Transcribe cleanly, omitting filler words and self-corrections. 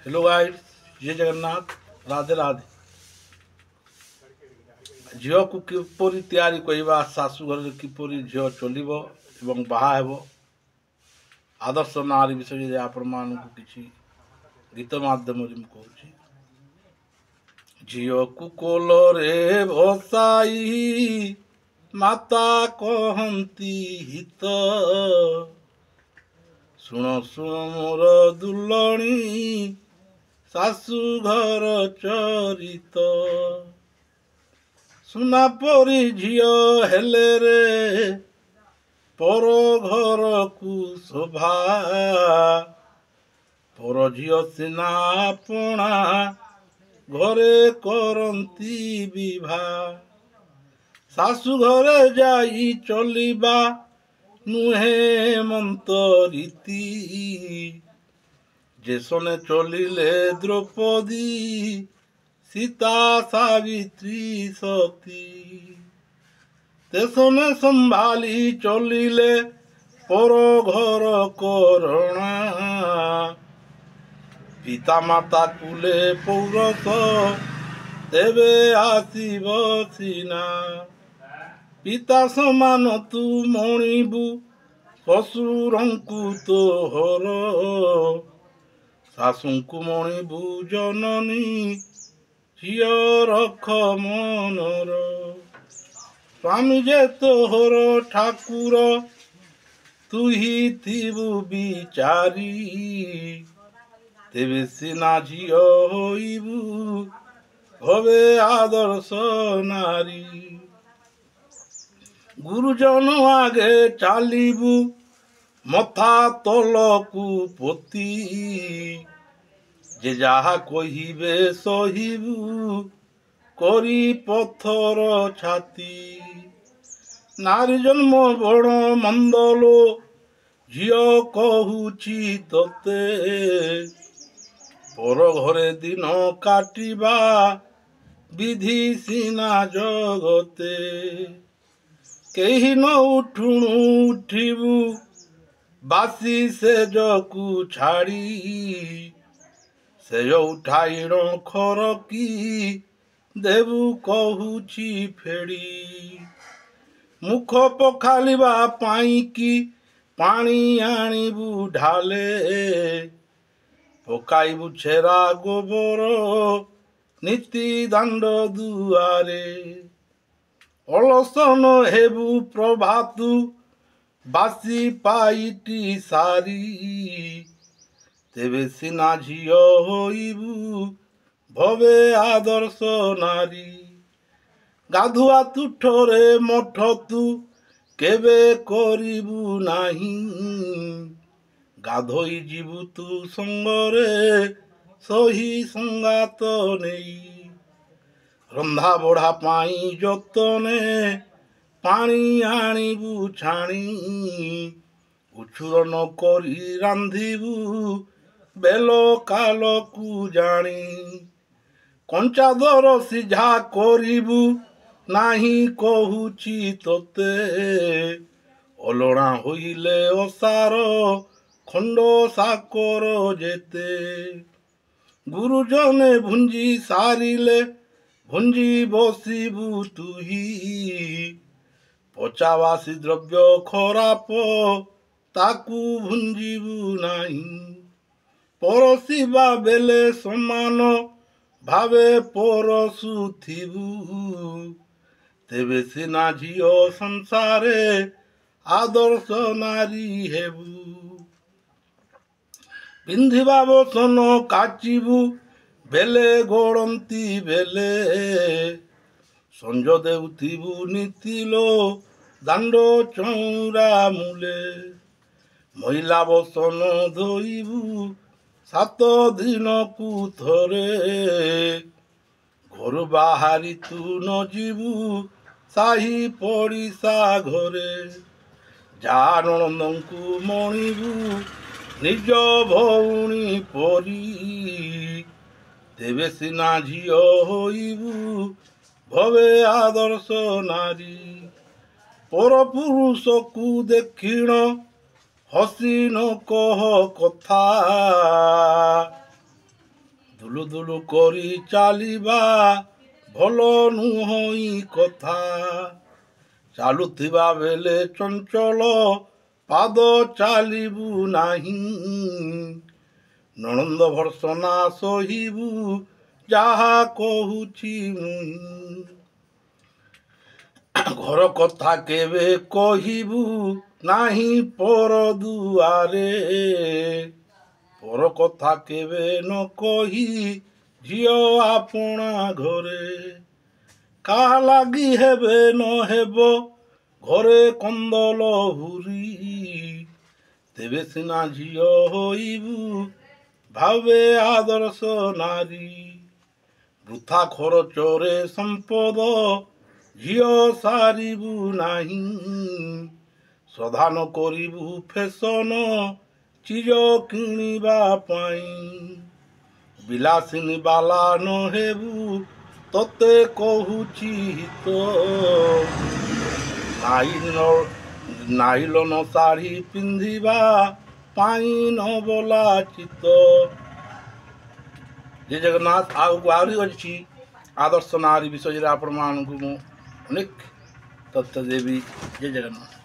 Hello guys, जय जगन्नाथ, राधे राधे। झील को किपरि तैयारी करिबा, शाशुघर किपरि झील चलिबो एवं बाहा हेबो, आदर्श नारी विषय आपण मानकु किछि गीत माध्यम कहूँ। झील को कोलरे भसाई माता कहती हित, शुण शुण मोर दुलणी शाशु घर चरित। सुना परी झियो हेले रे पर घर को शोभा, पर झियो सिना अपना घरे करती विभा। शाशु घरे जाई चलिबा नुहे मंतरीति, जेसने चलिले द्रौपदी सीता सावित्री सती। तेसने संभाली चलिले पर घर करणा, पिता माता कुले पौरस तेबे आसिब सिना। पिता समान तू मणिबु शशुरंकु तोहर, शाशुंकु मणिबु जननी झियो रख मनर। स्वामी जे तोहर ठाकुर तू ही थिबु बिचारी, तेबे सिना झियो होइबु भवे आदर्श नारी। गुरुजन आगे चालिबु मथा तलकु पोती, जे जाहा कहिबे सहिबु करी पत्थर छाती। नारी जन्म बड़ मंदलो झियो कहूची तोते, पर घरे दिन काटिबा विधि सिना जगते। केही न उठुणु उठिबु बासी सेजकु छाड़ी, सेज उठाइण खरकी देबु कहूची फेड़ी। मुख पखालिबा पाई की पानी आनिबु ढाले, पकाइबु छेरा गोबर नीति दांड दुआरे। अलसन हेबु प्रभातु बासी पाइटी सारी, तेबे सिना झियो होइबु भवे आदर्श नारी। गाधुआ तुठरे मठ तू केबे करिबु नाही, गाधोई जीवु तू संगरे सही संगात नेई। रंधा बढ़ा पाई जतने पानी आनिबु छाणी, उछुर न करी रांधिबु बेलो काल को जानी। कंचा दर सिझा करिबु नाही कहूची तोते, अलणा होइले असार खंड साकर जेते। गुरुजने भुंजी सारिले भुंजी बसिबु तुही, पचावासी द्रव्य खराप ताकू भुंजीबु नाही। परसिबा बेले समान भावे परसुथिबु, तेबे सिना झियो संसारे आदर्श नारी हेबु। पिंधिबा बसन काचिबु बेले गड़ती बेले, संज देउथिबु नीतिलो दांड चौरा मूले। महिला बसन धोइबु सात दिन को थरे, घर बाहरी तू न जीबु साही पड़िशा घरे। जा नणंदंकु मणिबु निज भौणी परी, तेबे सिना झियो होइबु भवे आदर्श नारी। पर पुरुष को देखिण हसी न कह कथा, ଦୁଲଦୁଲ କରି ଚାଲିବା ଭଲ ନୁହଁ କଥା। ଚାଲୁଥିବା ବେଳେ ଚଞ୍ଚଳ ପାଦ ଚାଲିବୁ ନାହିଁ। ନଣନ୍ଦ ଭର୍ସନା ସହିବୁ ଯାହା କହୁଛି ମୁଇଁ। ଘର କଥା କେବେ କହିବୁ ନାହିଁ ପର ଦୁଆରେ। ପର କଥା କେବେ ନ କହି ଝିଅ ଆପଣା ଘରେ। କାହା ଲାଗି ହେବେ ନ ହେବ ଘରେ କନ୍ଦଲ ହୁରି। ତେବେ ସିନା ଝିଅ ହୋଇବୁ ଭାବେ ଆଦର୍ଶ ନାରୀ। ବୃଥା ଖରଚରେ ସମ୍ପଦ ଝିଅ ସାରିବୁ ନାହିଁ। ସଧାନ କରିବୁ ଫେସନ ଚିଜ କିଣିବା ପାଇଁ। ବିଲାସିନୀ ବାଲା ନ ହେବୁ ତତେ କହୁଛି ତ। ନାଇଲନ ଶାଢ଼ୀ ପିନ୍ଧିବା ପାଇଁ ନ ବୋଲା ଚିତ। ଜୟ ଜଗନ୍ନାଥ। ଆହୁରି ଅଛି ଆଦର୍ଶ ନାରୀ ବିଷୟରେ ଆପଣମାନଙ୍କୁ ମୁଁ ଅନେକ ତଥ୍ୟ ଦେବି। ଜୟ ଜଗନ୍ନାଥ।